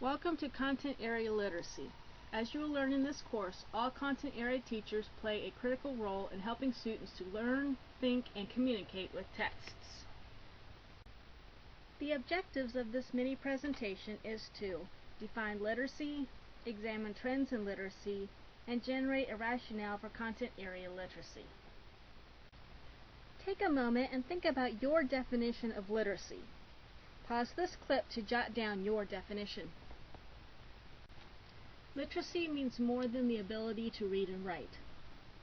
Welcome to Content Area Literacy. As you will learn in this course, all content area teachers play a critical role in helping students to learn, think, and communicate with texts. The objectives of this mini presentation is to define literacy, examine trends in literacy, and generate a rationale for content area literacy. Take a moment and think about your definition of literacy. Pause this clip to jot down your definition. Literacy means more than the ability to read and write.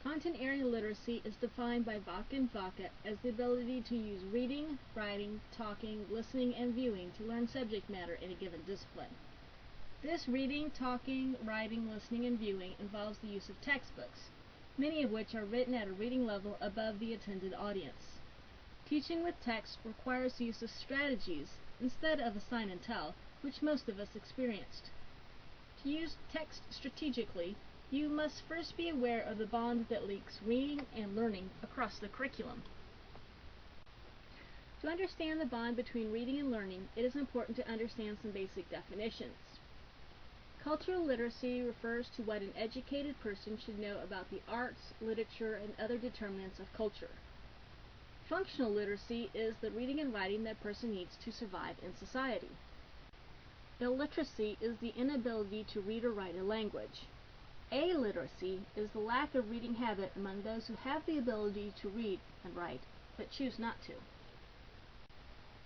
Content area literacy is defined by Vaca and Vaca as the ability to use reading, writing, talking, listening, and viewing to learn subject matter in a given discipline. This reading, talking, writing, listening, and viewing involves the use of textbooks, many of which are written at a reading level above the attended audience. Teaching with text requires the use of strategies instead of assign and tell, which most of us experienced. To use text strategically, you must first be aware of the bond that links reading and learning across the curriculum. To understand the bond between reading and learning, it is important to understand some basic definitions. Cultural literacy refers to what an educated person should know about the arts, literature, and other determinants of culture. Functional literacy is the reading and writing that a person needs to survive in society. Illiteracy is the inability to read or write a language. Alliteracy is the lack of reading habit among those who have the ability to read and write, but choose not to.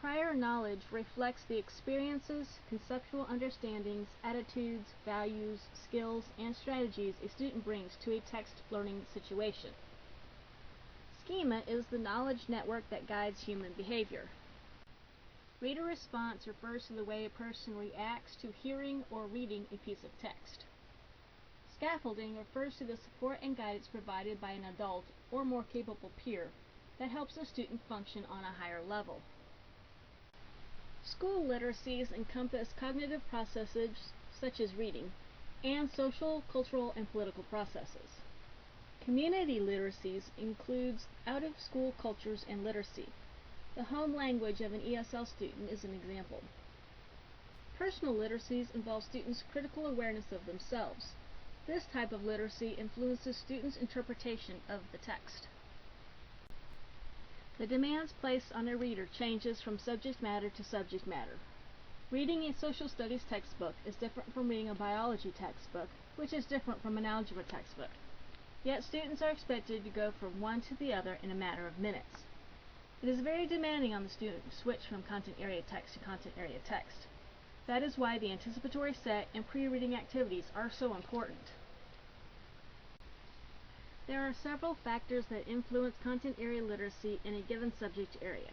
Prior knowledge reflects the experiences, conceptual understandings, attitudes, values, skills, and strategies a student brings to a text learning situation. Schema is the knowledge network that guides human behavior. Reader response refers to the way a person reacts to hearing or reading a piece of text. Scaffolding refers to the support and guidance provided by an adult or more capable peer that helps a student function on a higher level. School literacies encompass cognitive processes such as reading and social, cultural, and political processes. Community literacies includes out-of-school cultures and literacy. The home language of an ESL student is an example. Personal literacies involve students' critical awareness of themselves. This type of literacy influences students' interpretation of the text. The demands placed on a reader changes from subject matter to subject matter. Reading a social studies textbook is different from reading a biology textbook, which is different from an algebra textbook. Yet students are expected to go from one to the other in a matter of minutes. It is very demanding on the student to switch from content area text to content area text. That is why the anticipatory set and pre-reading activities are so important. There are several factors that influence content area literacy in a given subject area.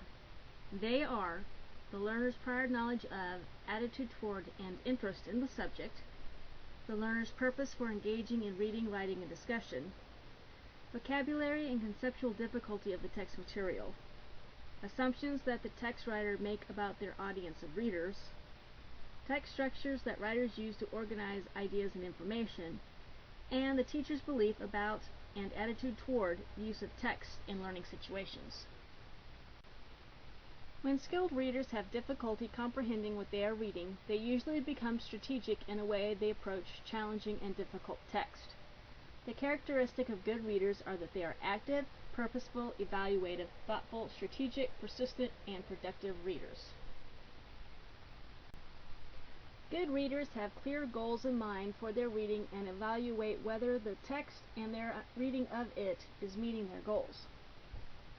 They are the learner's prior knowledge of, attitude toward, and interest in the subject, the learner's purpose for engaging in reading, writing, and discussion, vocabulary and conceptual difficulty of the text material, assumptions that the text writer make about their audience of readers, text structures that writers use to organize ideas and information, and the teacher's belief about and attitude toward the use of text in learning situations. When skilled readers have difficulty comprehending what they are reading, they usually become strategic in a way they approach challenging and difficult text. The characteristic of good readers are that they are active, purposeful, evaluative, thoughtful, strategic, persistent, and productive readers. Good readers have clear goals in mind for their reading and evaluate whether the text and their reading of it is meeting their goals.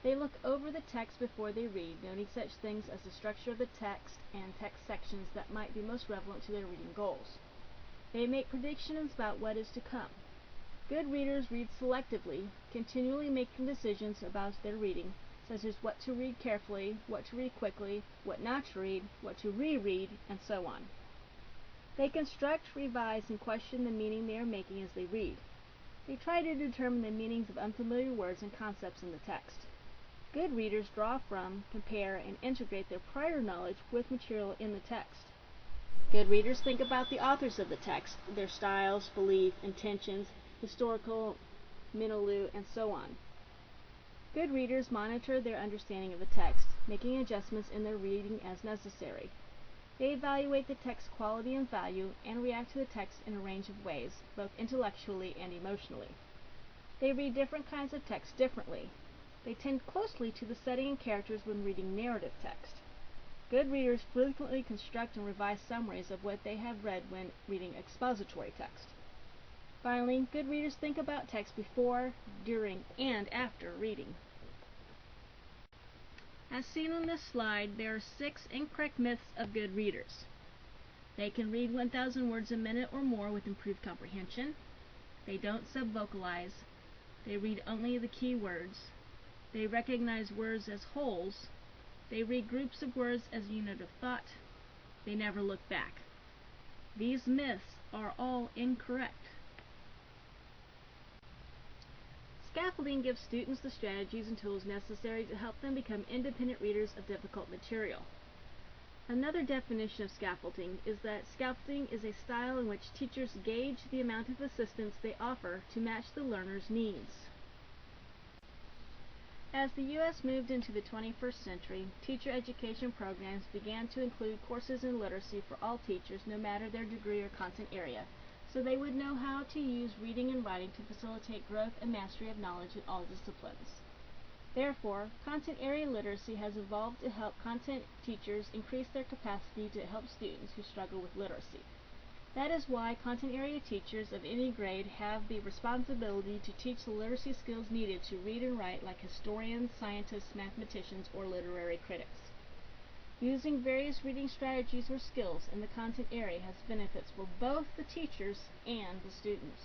They look over the text before they read, noting such things as the structure of the text and text sections that might be most relevant to their reading goals. They make predictions about what is to come. Good readers read selectively, continually making decisions about their reading, such as what to read carefully, what to read quickly, what not to read, what to reread, and so on. They construct, revise, and question the meaning they are making as they read. They try to determine the meanings of unfamiliar words and concepts in the text. Good readers draw from, compare, and integrate their prior knowledge with material in the text. Good readers think about the authors of the text, their styles, belief, intentions, historical, milieu, and so on. Good readers monitor their understanding of the text, making adjustments in their reading as necessary. They evaluate the text's quality and value and react to the text in a range of ways, both intellectually and emotionally. They read different kinds of text differently. They tend closely to the setting and characters when reading narrative text. Good readers frequently construct and revise summaries of what they have read when reading expository text. Finally, good readers think about text before, during, and after reading. As seen on this slide, there are 6 incorrect myths of good readers. They can read 1,000 words a minute or more with improved comprehension. They don't subvocalize. They read only the key words. They recognize words as wholes. They read groups of words as a unit of thought. They never look back. These myths are all incorrect. Scaffolding gives students the strategies and tools necessary to help them become independent readers of difficult material. Another definition of scaffolding is that scaffolding is a style in which teachers gauge the amount of assistance they offer to match the learner's needs. As the U.S. moved into the 21st century, teacher education programs began to include courses in literacy for all teachers, no matter their degree or content area, so they would know how to use reading and writing to facilitate growth and mastery of knowledge in all disciplines. Therefore, content area literacy has evolved to help content teachers increase their capacity to help students who struggle with literacy. That is why content area teachers of any grade have the responsibility to teach the literacy skills needed to read and write like historians, scientists, mathematicians, or literary critics. Using various reading strategies or skills in the content area has benefits for both the teachers and the students.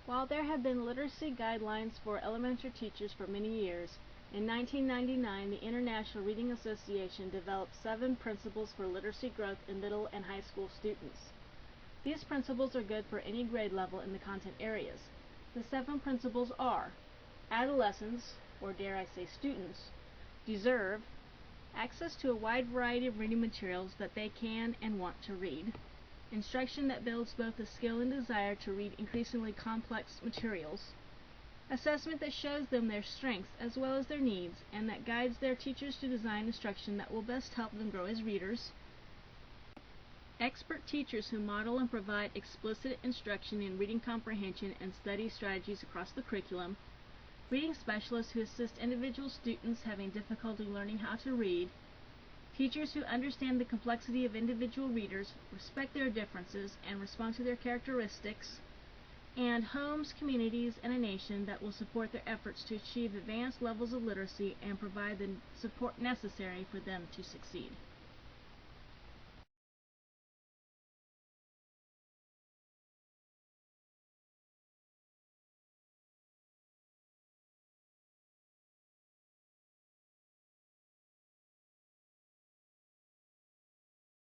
While there have been literacy guidelines for elementary teachers for many years, in 1999 the International Reading Association developed 7 principles for literacy growth in middle and high school students. These principles are good for any grade level in the content areas. The 7 principles are: adolescents, or dare I say students, deserve access to a wide variety of reading materials that they can and want to read, instruction that builds both the skill and desire to read increasingly complex materials, assessment that shows them their strengths as well as their needs and that guides their teachers to design instruction that will best help them grow as readers, expert teachers who model and provide explicit instruction in reading comprehension and study strategies across the curriculum, reading specialists who assist individual students having difficulty learning how to read, teachers who understand the complexity of individual readers, respect their differences, and respond to their characteristics, and homes, communities, and a nation that will support their efforts to achieve advanced levels of literacy and provide the support necessary for them to succeed.